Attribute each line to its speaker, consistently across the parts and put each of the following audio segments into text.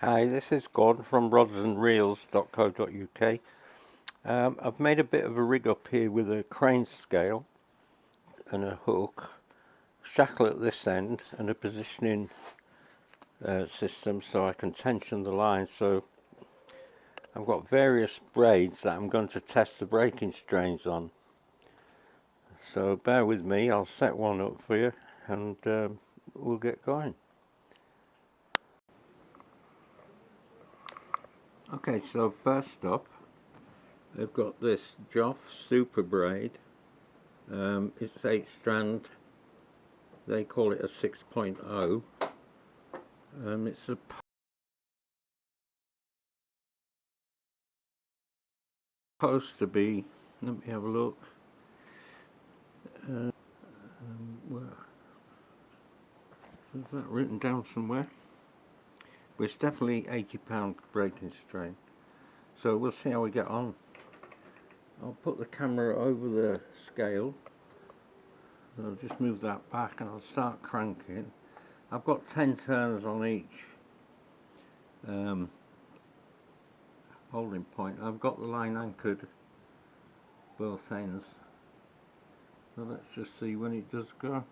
Speaker 1: Hi, this is Gordon from rodsandreels.co.uk. I've made a bit of a rig up here with a crane scale and a hook, shackle at this end and a positioning system so I can tension the line. So I've got various braids that I'm going to test the breaking strains on. So bear with me, I'll set one up for you and we'll get going. Okay, so first up I've got this JOF Super Braid. It's 8 strand, they call it a 6.0. It's supposed to be, let me have a look, where, is that written down somewhere? But it's definitely £80 breaking strain, so we'll see how we get on. I'll put the camera over the scale, I'll just move that back and I'll start cranking. I've got 10 turns on each holding point. I've got the line anchored both ends, so let's just see when it does go.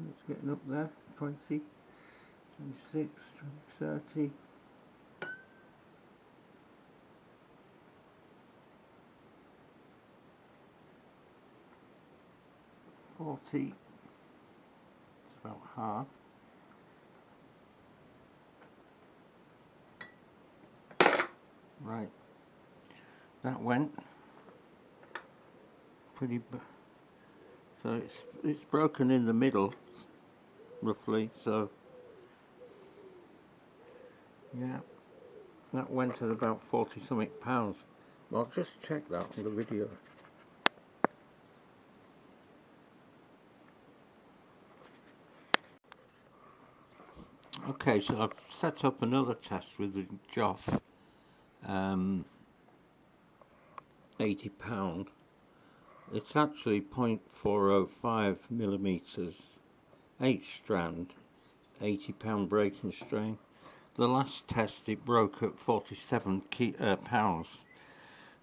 Speaker 1: It's getting up there, 20, 26, 30. 40, it's about half. Right, that went pretty, so it's broken in the middle, roughly, so yeah, that went at about 40 something pounds. I'll just check that on the video. Okay, so I've set up another test with the JOF, £80. It's actually 0.405 millimeters, 8 strand, £80 breaking strain. The last test it broke at 47 pounds.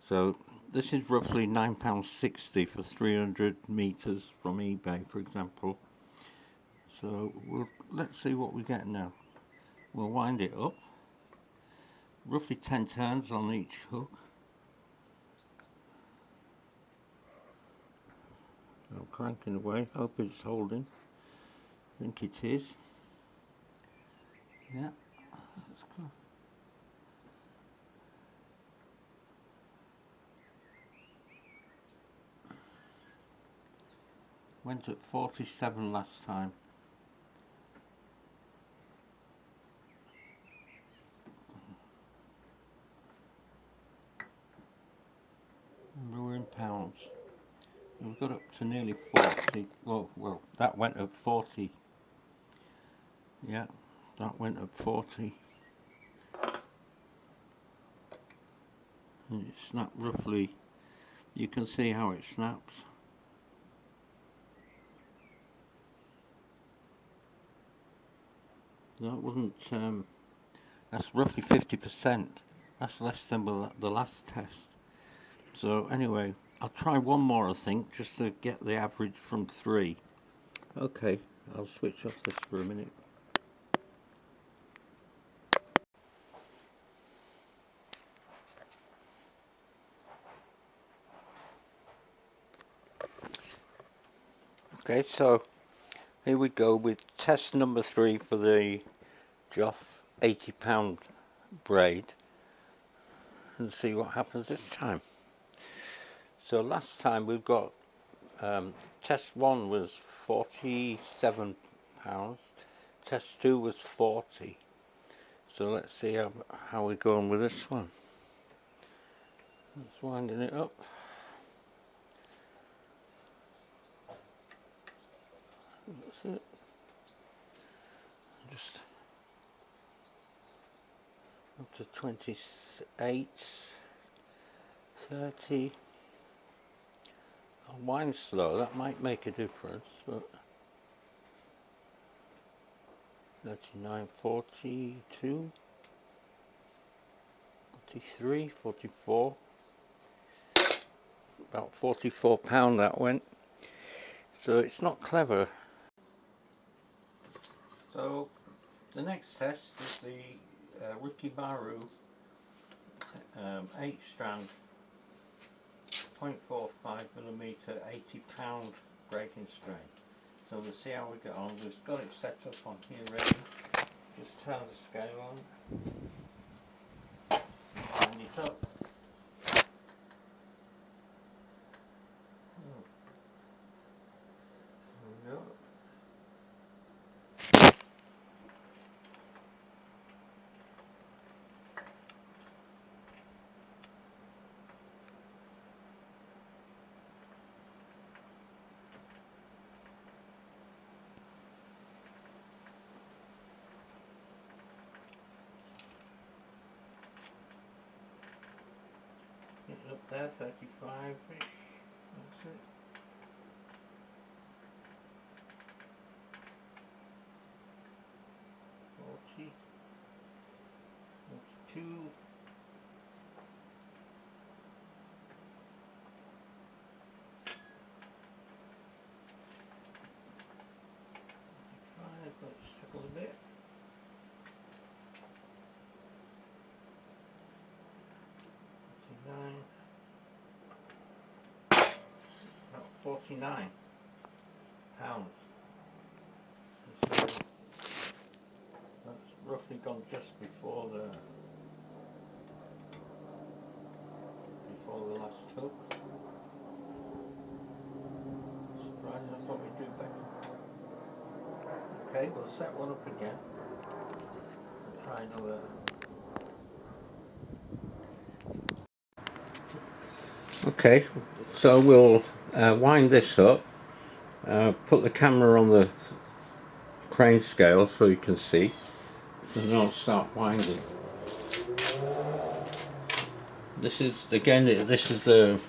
Speaker 1: So this is roughly £9.60 for 300 meters from eBay, for example. So let's see what we get now. We'll wind it up. Roughly 10 turns on each hook. I'm cranking away, hope it's holding. I think it is. Yeah, that's cool. Went at 47 last time. We're in pounds. We've got up to nearly 40. Well, that went at 40. Yeah, that went at 40. And it snapped roughly. You can see how it snaps. That wasn't. That's roughly 50%. That's less than the last test. So anyway, I'll try one more, I think, just to get the average from 3. Okay, I'll switch off this for a minute. Okay, so here we go with test number 3 for the JOF £80 braid, and see what happens this time. So last time we've got test 1 was £47, test 2 was 40. So let's see how we're going with this one. Just winding it up. That's it. Just up to 28, 30. I'll wind slow, that might make a difference, but 39, 42, 43, 44, about £44 that went. So it's not clever. So the next test is the Rikimaru 8 strand 0.45mm 80-pound breaking strain. So we'll see how we get on. We've got it set up on here ready. Just turn the scale on. Wind it up. There we go. It's up there, 35-ish. That's it. Two, 5, let's circle a bit. 49 pounds. So that's roughly gone just before the last hook. Surprised, I thought we'd do better. Okay, we'll set one up again and try another. Okay, so we'll wind this up, put the camera on the crane scale so you can see, and I'll start winding. This is, again, this is the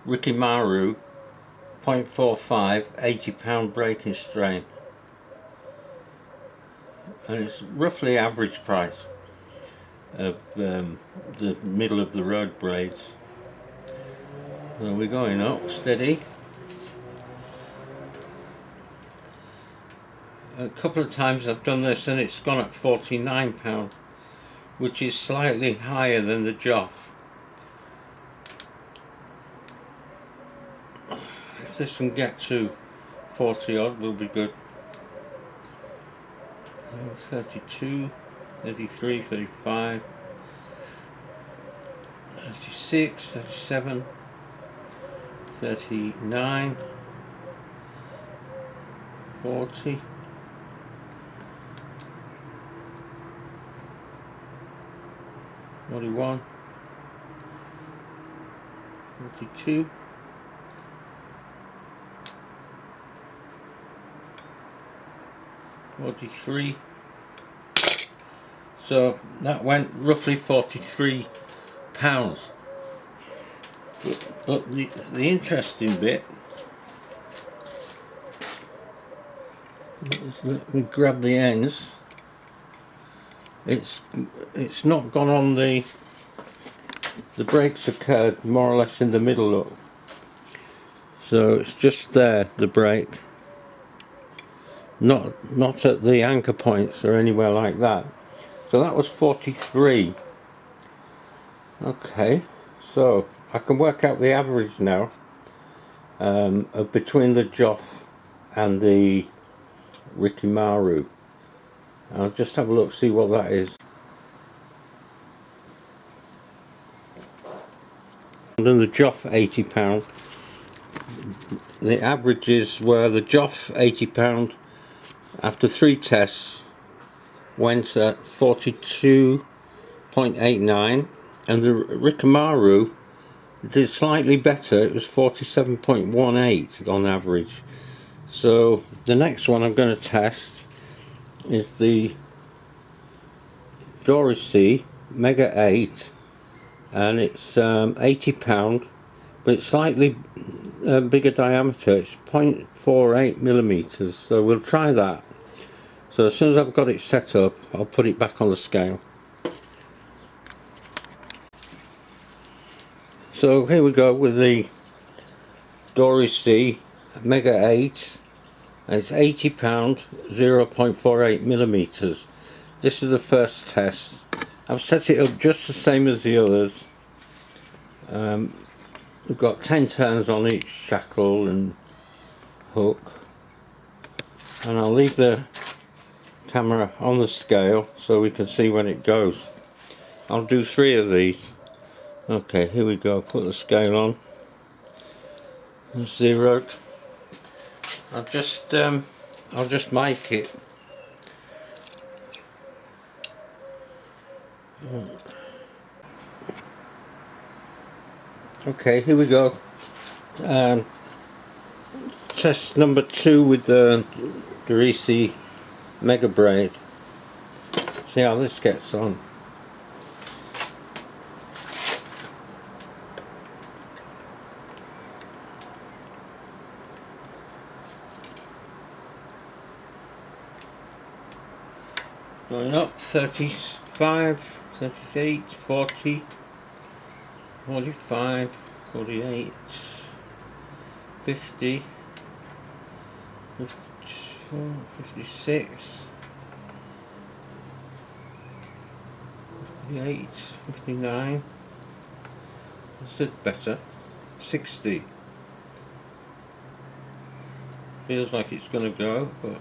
Speaker 1: Rikimaru 0.45 80-pound breaking strain, and it's roughly average price of the middle of the road braids. So we're going up steady. A couple of times I've done this and it's gone at £49, which is slightly higher than the JOF. If this can get to 40 odd, will be good. 32, 33, 35, 36, 37, 39, 40, 41, 42, 43. So that went roughly £43. But the interesting bit, let me grab the ends. It's not gone on the brakes occurred more or less in the middle, look. So it's just there, the brake. Not at the anchor points or anywhere like that. So that was 43. Okay, so I can work out the average now between the JOF and the Rikimaru. I'll just have a look, see what that is. And then the JOF £80. The averages were the JOF £80 after 3 tests went at 42.89, and the Rikimaru did slightly better. It was 47.18 on average. So the next one I'm going to test is the Dorisea Mega 8, and it's £80, but it's slightly bigger diameter. It's 0.48mm, so we'll try that, So as soon as I've got it set up, I'll put it back on the scale. So here we go with the Dorisea Mega 8, and it's £80, 0.48 millimeters. This is the first test. I've set it up just the same as the others. We've got 10 turns on each shackle and hook, and I'll leave the camera on the scale so we can see when it goes. I'll do 3 of these. Okay, here we go. Put the scale on. Zeroed. I'll just mic it. Okay, here we go. Test number 2 with the Dorisea Mega Braid. See how this gets on. Going up 35, 38, 40, 45, 48, 50, 54, 56, 58, 59, this is better, 60. Feels like it's going to go, but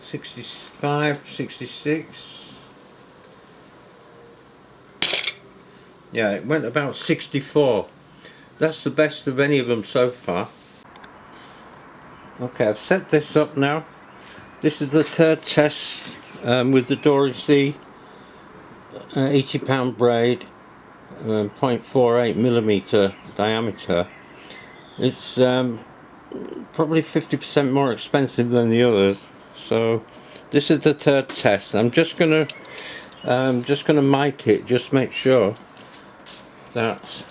Speaker 1: 65, 66. Yeah, it went about 64. That's the best of any of them so far. Okay, I've set this up now. This is the third test with the Dorisea £80 braid, 0.48 millimeter diameter. It's probably 50% more expensive than the others. So this is the third test. I'm just gonna mic it, just make sure that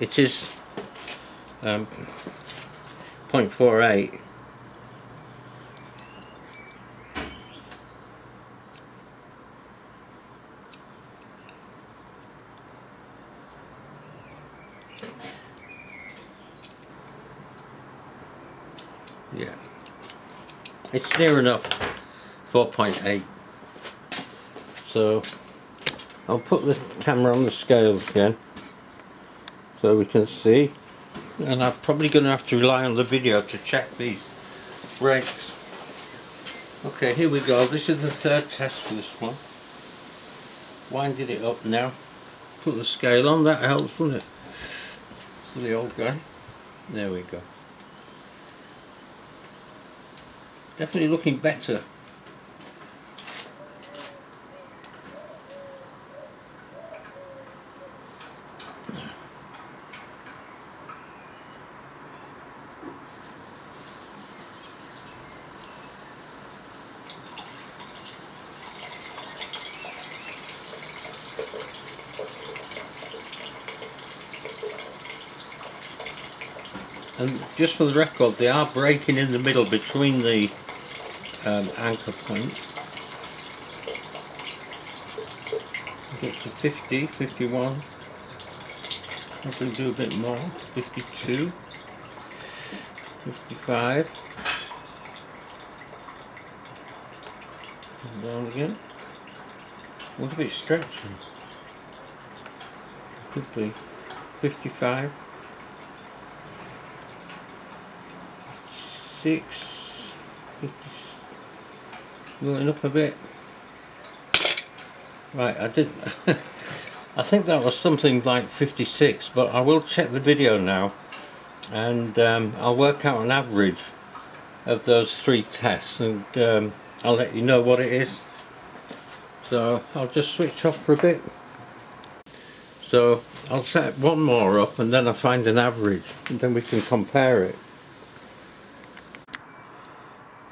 Speaker 1: it is 0.48. Yeah, it's near enough 4.8. So I'll put the camera on the scales again so we can see, and I'm probably going to have to rely on the video to check these breaks. Okay, here we go. This is the third test for this one. Winded it up now. Put the scale on, that helps, doesn't it? For the old guy. There we go. Definitely looking better. And just for the record, they are breaking in the middle between the anchor points. Get to 50, 51. I can do a bit more. 52, 55. And down again. What a bit stretching. Could be 55. 6, 50, going up a bit. Right, I did. I think that was something like 56, but I will check the video now, and I'll work out an average of those 3 tests, and I'll let you know what it is. So I'll just switch off for a bit. So I'll set one more up, and then I'll find an average, and then we can compare it.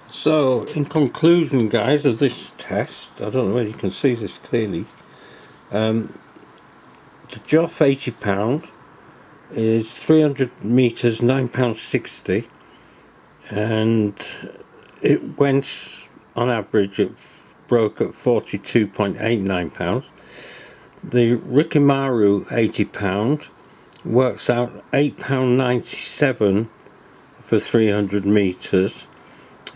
Speaker 1: So, in conclusion, guys, of this test, I don't know whether you can see this clearly, the JOF £80 is 300 metres, £9.60, and it went on average, it broke at £42.89. The Rikimaru £80 works out £8.97 for 300 metres.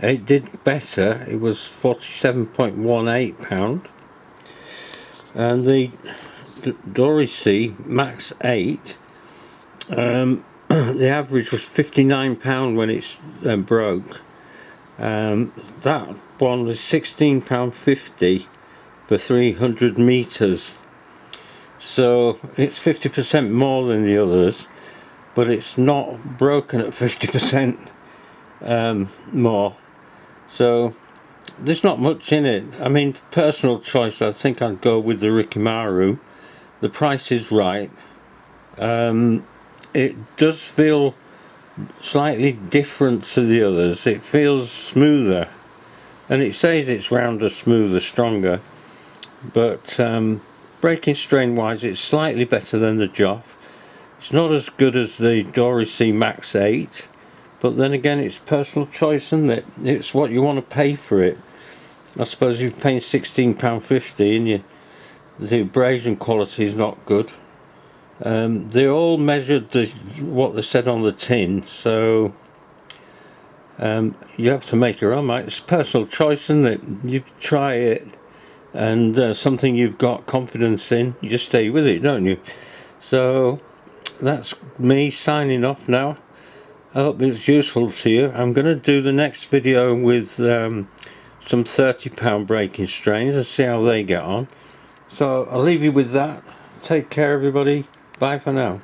Speaker 1: It did better, it was £47.18, and the Dorisea Max 8, the average was £59 when it broke. That one was £16.50 for 300 metres. So it's 50% more than the others, but it's not broken at 50% more. So there's not much in it. I mean, personal choice, I think I'd go with the Rikimaru. The price is right. It does feel slightly different to the others. It feels smoother, and it says it's rounder, smoother, stronger, but breaking strain wise it's slightly better than the JOF. It's not as good as the Dorisea Max 8, but then again it's personal choice, isn't it? It's what you want to pay for it. I suppose you're paying £16.50 and the abrasion quality is not good. They all measured what they said on the tin, so you have to make your own mind. It's personal choice, isn't it? You try it, and something you've got confidence in, you just stay with it, don't you? So that's me signing off now. I hope it's useful to you. I'm going to do the next video with some £30 breaking strains and see how they get on. So I'll leave you with that. Take care everybody. Bye for now.